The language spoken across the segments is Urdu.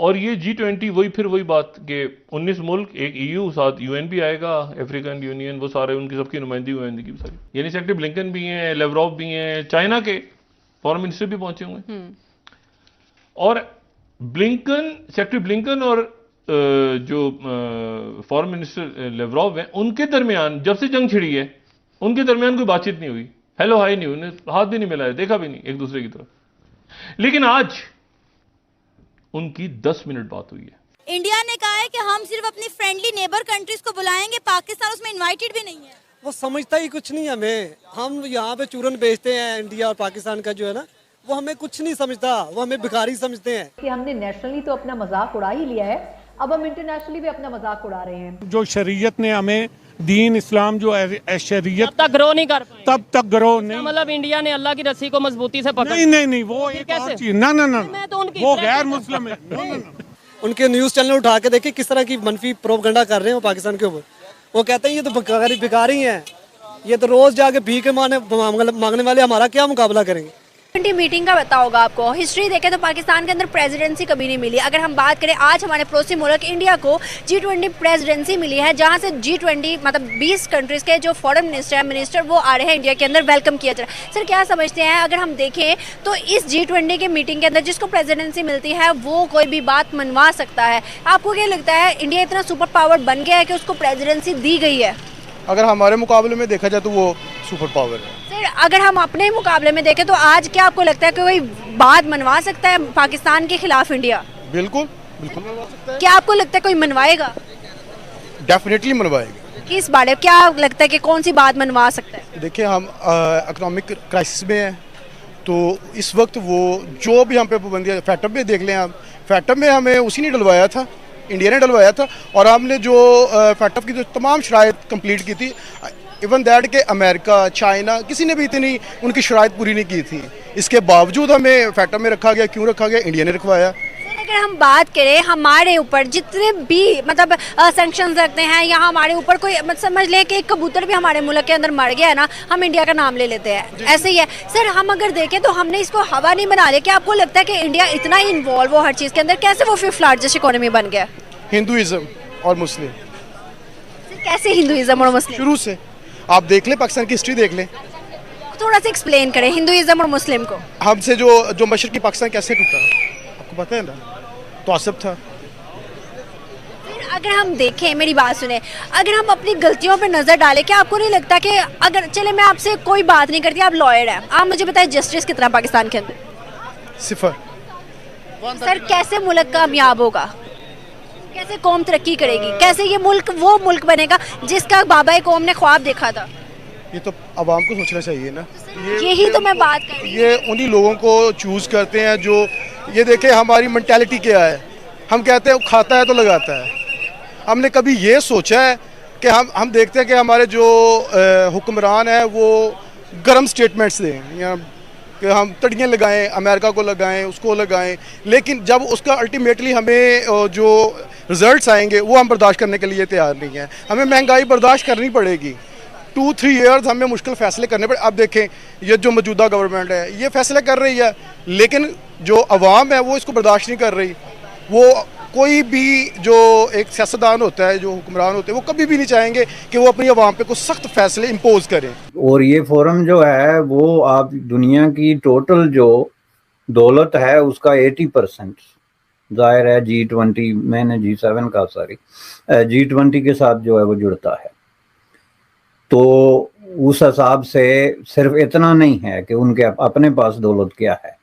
اور یہ G20 وہی بات کہ 19 ملک، ایک EU، ساتھ UN بھی آئے گا، افریقن یونین، وہ سارے ان کی سب کی نمائندگی ساری، یعنی سیکٹری بلنکن بھی ہیں، لیوروف بھی ہیں، چائنا کے فارن منسٹر بھی پہنچے ہوئے ہیں. اور سیکٹری بلنکن اور جو فارن منسٹر لیوروف ہیں، ان کے درمیان جب سے جنگ چھڑی ہے ان کے درمیان کوئی بات چیت نہیں ہوئی، ہیلو ہائی نہیں ہوئی، انہیں ہاتھ بھی نہیں ملایا، دیکھا بھی نہیں ایک دوسرے کی طرف. لیکن آج ان کی 10 منٹ بات ہوئی ہے. انڈیا نے کہا ہے کہ ہم صرف اپنی فرینڈلی نیبر کنٹریز کو بلائیں گے، پاکستان اس میں انوائٹڈ بھی نہیں ہے. وہ سمجھتا ہی کچھ نہیں ہمیں. ہم یہاں پہ چورن بیچتے ہیں انڈیا اور پاکستان کا جو ہے نا، وہ ہمیں کچھ نہیں سمجھتا، وہ ہمیں بھکاری سمجھتے ہیں. کہ ہم نے نیشنلی تو اپنا مذاق اڑا ہی لیا ہے، اب ہم انٹرنیشنلی بھی اپنا مذاق اڑا رہے ہیں. جو شریعت نے ہمیں دین اسلام جو شریعت تب تک گرو نہیں کر پائے، تب تک گرو نہیں، مطلب انڈیا نے اللہ کی رسی کو مضبوطی سے پکڑا. نہیں وہ ایک اور چیز، نہ وہ غیر مسلم ہے. ان کے نیوز چینل اٹھا کے دیکھیں کس طرح کی منفی پروپیگنڈا کر رہے ہیں وہ پاکستان کے اوپر. وہ کہتے ہیں یہ تو بھکاری ہیں، یہ تو روز جا کے بھیک مانگنے والے ہمارا کیا مقابلہ کریں گے. میٹنگ کا پتا ہوگا آپ کو، ہسٹری دیکھیں تو پاکستان کے اندر پریزیڈنسی کبھی نہیں ملی. اگر ہم بات کریں آج ہمارے پڑوسی ملک انڈیا کو G20 پریزیڈنسی ملی ہے، جہاں سے G20 مطلب 20 کنٹریز کے جو فارن منسٹر وہ آ رہے ہیں انڈیا کے اندر، ویلکم کیا جا رہا ہے. سر کیا سمجھتے ہیں اگر ہم دیکھیں تو اس G20 کے میٹنگ کے اندر جس کو پریزیڈنسی ملتی ہے وہ کوئی بھی بات منوا سکتا ہے؟ آپ کو کیا لگتا ہے انڈیا اتنا سپر پاور بن گیا ہے کہ اس کو پریزیڈنسی دی گئی ہے؟ اگر ہمارے مقابلے میں دیکھا جائے تو وہ سپر پاور ہے. سر اگر ہم اپنے مقابلے میں دیکھیں تو آج کیا آپ کو لگتا ہے کہ کوئی بات منوا سکتا ہے پاکستان کے خلاف انڈیا؟ بالکل منوا سکتا ہے. کیا آپ کو لگتا ہے کوئی منوائے گا؟ ڈیفینیٹلی منوائے گا. کس بارے کیا لگتا ہے کہ کون سی بات منوا سکتا ہے؟ دیکھیں ہم اکنامک کرائسس میں ہیں، تو اس وقت وہ جو بھی ہم پہ پابندیاں، فیٹم میں دیکھ لیں، ہم فیٹم میں ہمیں اسی نے ڈلوایا تھا، انڈیا نے ڈلوایا تھا، اور ہم نے جو فیٹم کی جو تمام شرائط کمپلیٹ کی تھی، ایون دیٹ کہ امریکہ، چائنا، کسی نے بھی اتنی ان کی شرائط پوری نہیں کی تھی. اس کے باوجود ہمیں فیٹم میں رکھا گیا. کیوں رکھا گیا؟ انڈیا نے رکھوایا. اگر ہم بات کریں ہمارے اوپر جتنے بھی مطلب سینکشنز رکھتے ہیں یا ہمارے اوپر کوئی سمجھ لیں کہ ایک کبوتر بھی ہمارے ملک کے اندر مر گیا ہے نا، ہم انڈیا کا نام لے لیتے ہیں. ایسے ہی ہے سر. ہم اگر دیکھیں تو ہم نے اس کو ہوا نہیں بنا لیا. کیا آپ کو لگتا ہے کہ انڈیا اتنا ہی انوالو ہو ہر چیز کے اندر، کیسے وہ 5th لارجسٹ اکانومی بن گیا؟ ہندوازم اور مسلم. کیسے ہندوازم اور مسلم؟ شروع سے آپ دیکھ لیں، پاکستان کی ہسٹری دیکھ لیں. تھوڑا سا ایکسپلین کریں ہندوازم اور مسلم کو. ہم سے جو مشرقی پاکستان کیسے ٹوٹا آپ کو پتہ ہے نا، تعصب تھا. اگر ہم دیکھیں، میری بات سنیں، اگر ہم اپنی غلطیوں پہ نظر ڈالیں، کیا آپ کو نہیں لگتا کہ اگر چلے میں آپ سے کوئی بات نہیں کرتی، آپ لائر ہیں، آپ مجھے بتائیں جسٹس کتنا پاکستان کے اندر؟ 0. سر کیسے ملک کامیاب ہوگا؟ کیسے قوم ترقی کرے گی؟ کیسے یہ ملک وہ ملک بنے گا جس کا بابا قوم نے خواب دیکھا تھا؟ یہ تو عوام کو سوچنا چاہیے نا. یہی تو میں بات کر رہی ہوں. یہ انہی لوگوں کو چوز کرتے ہیں جو یہ دیکھیں ہماری مینٹیلٹی کیا ہے. ہم کہتے ہیں کھاتا ہے تو لگاتا ہے. ہم نے کبھی یہ سوچا ہے کہ ہم دیکھتے ہیں کہ ہمارے جو حکمران ہیں وہ گرم سٹیٹمنٹس دیں یا کہ ہم تڑیاں لگائیں، امریکہ کو لگائیں، اس کو لگائیں، لیکن جب اس کا الٹیمیٹلی ہمیں جو رزلٹس آئیں گے وہ ہم برداشت کرنے کے لیے تیار نہیں ہیں. ہمیں مہنگائی برداشت کرنی پڑے گی. 2-3 ایئرز ہمیں مشکل فیصلے کرنے پڑے. اب دیکھیں یہ جو موجودہ گورنمنٹ ہے یہ فیصلے کر رہی ہے، لیکن جو عوام ہے وہ اس کو برداشت نہیں کر رہی. وہ کوئی بھی جو ایک سیاستدان ہوتا ہے، جو حکمران ہوتے ہیں، وہ کبھی بھی نہیں چاہیں گے کہ وہ اپنی عوام پہ کوئی سخت فیصلے امپوز کریں. اور یہ فورم جو ہے وہ آپ دنیا کی ٹوٹل جو دولت ہے اس کا 80% ظاہر ہے G20 میں نے G7 کا G20 کے ساتھ جو ہے وہ جڑتا ہے. تو اس حساب سے صرف اتنا نہیں ہے کہ ان کے اپنے پاس دولت کیا ہے،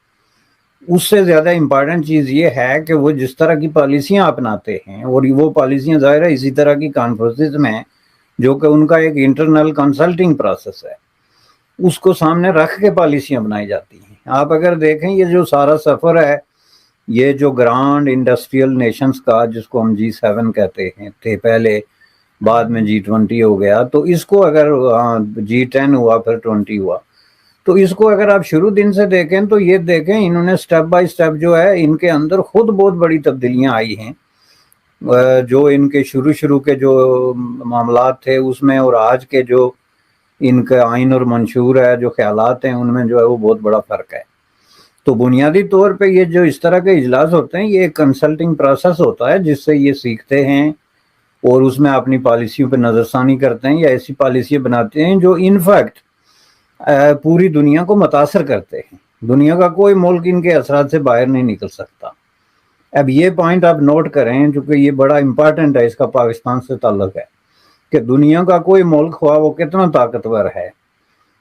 اس سے زیادہ امپارٹنٹ چیز یہ ہے کہ وہ جس طرح کی پالیسیاں اپناتے ہیں، اور وہ پالیسیاں ظاہر ہے اسی طرح کی کانفرنسز میں جو کہ ان کا ایک انٹرنل کنسلٹنگ پروسیس ہے، اس کو سامنے رکھ کے پالیسیاں بنائی جاتی ہیں. آپ اگر دیکھیں یہ جو سارا سفر ہے، یہ جو گرانڈ انڈسٹریل نیشنز کا جس کو ہم G7 کہتے ہیں تھے پہلے، بعد میں G20 ہو گیا، تو اس کو اگر G10 ہوا پھر 20 ہوا، تو اس کو اگر آپ شروع دن سے دیکھیں تو یہ دیکھیں انہوں نے سٹیپ بائی سٹیپ جو ہے ان کے اندر خود بہت بڑی تبدیلیاں آئی ہیں. جو ان کے شروع کے جو معاملات تھے اس میں اور آج کے جو ان کا آئین اور منشور ہے، جو خیالات ہیں، ان میں جو ہے وہ بہت بڑا فرق ہے. تو بنیادی طور پہ یہ جو اس طرح کے اجلاس ہوتے ہیں یہ ایک کنسلٹنگ پروسیس ہوتا ہے جس سے یہ سیکھتے ہیں اور اس میں اپنی پالیسیوں پہ نظر ثانی کرتے ہیں یا ایسی پالیسیاں بناتے ہیں جو انفیکٹ پوری دنیا کو متاثر کرتے ہیں. دنیا کا کوئی ملک ان کے اثرات سے باہر نہیں نکل سکتا. اب یہ پوائنٹ آپ نوٹ کریں چونکہ یہ بڑا امپارٹنٹ ہے، اس کا پاکستان سے تعلق ہے کہ دنیا کا کوئی ملک ہوا وہ کتنا طاقتور ہے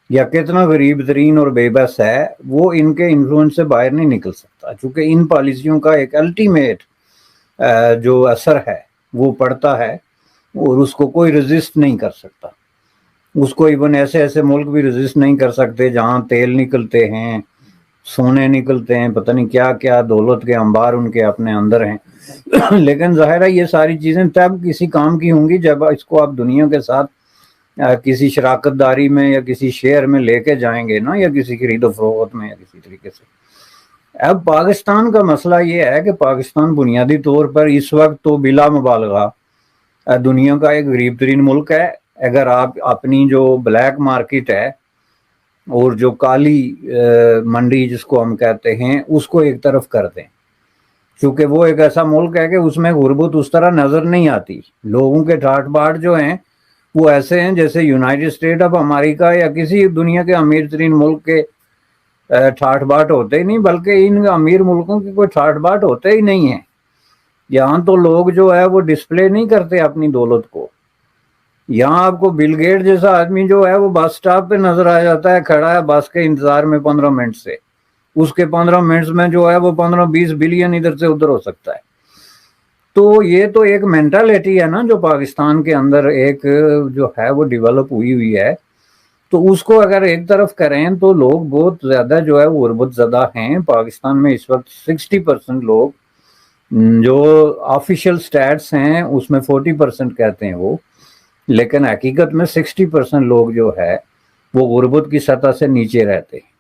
یا کتنا غریب ترین اور بے بس ہے، وہ ان کے انفلوئنس سے باہر نہیں نکل سکتا، چونکہ ان پالیسیوں کا ایک الٹیمیٹ جو اثر ہے وہ پڑتا ہے اور اس کو کوئی رزسٹ نہیں کر سکتا. اس کو ایون ایسے ایسے ملک بھی رزسٹ نہیں کر سکتے جہاں تیل نکلتے ہیں، سونے نکلتے ہیں، پتہ نہیں کیا کیا دولت کے انبار ان کے اپنے اندر ہیں. لیکن ظاہر ہے یہ ساری چیزیں تب کسی کام کی ہوں گی جب اس کو آپ دنیا کے ساتھ کسی شراکت داری میں یا کسی شیئر میں لے کے جائیں گے نا، یا کسی خرید و فروخت میں یا کسی طریقے سے. اب پاکستان کا مسئلہ یہ ہے کہ پاکستان بنیادی طور پر اس وقت تو بلا مبالغہ دنیا کا ایک غریب ترین ملک ہے. اگر آپ اپنی جو بلیک مارکیٹ ہے اور جو کالی منڈی جس کو ہم کہتے ہیں اس کو ایک طرف کر دیں، چونکہ وہ ایک ایسا ملک ہے کہ اس میں غربت اس طرح نظر نہیں آتی. لوگوں کے ٹھاٹ باٹ جو ہیں وہ ایسے ہیں جیسے یونائٹڈ اسٹیٹ آف امریکہ یا کسی دنیا کے امیر ترین ملک کے ٹھاٹ باٹ ہوتے ہی نہیں، بلکہ ان امیر ملکوں کے کوئی ٹھاٹ باٹ ہوتے ہی نہیں ہیں. یہاں تو لوگ جو ہے وہ ڈسپلے نہیں کرتے اپنی دولت کو. یہاں آپ کو بل گیٹ جیسا آدمی جو ہے وہ بس سٹاپ پہ نظر آ جاتا ہے، کھڑا ہے بس کے انتظار میں 15 منٹ سے، اس کے 15 منٹس میں جو ہے وہ 15-20 بلین ادھر سے ادھر ہو سکتا ہے. تو یہ تو ایک مینٹالٹی ہے نا جو پاکستان کے اندر ایک جو ہے وہ ڈیولپ ہوئی ہے. تو اس کو اگر ایک طرف کریں تو لوگ بہت زیادہ جو ہے وہ غربت زدہ ہیں. پاکستان میں اس وقت 60% لوگ جو آفیشیل سٹیٹس ہیں اس میں 40% کہتے ہیں وہ، لیکن حقیقت میں 60% لوگ جو ہے وہ غربت کی سطح سے نیچے رہتے ہیں.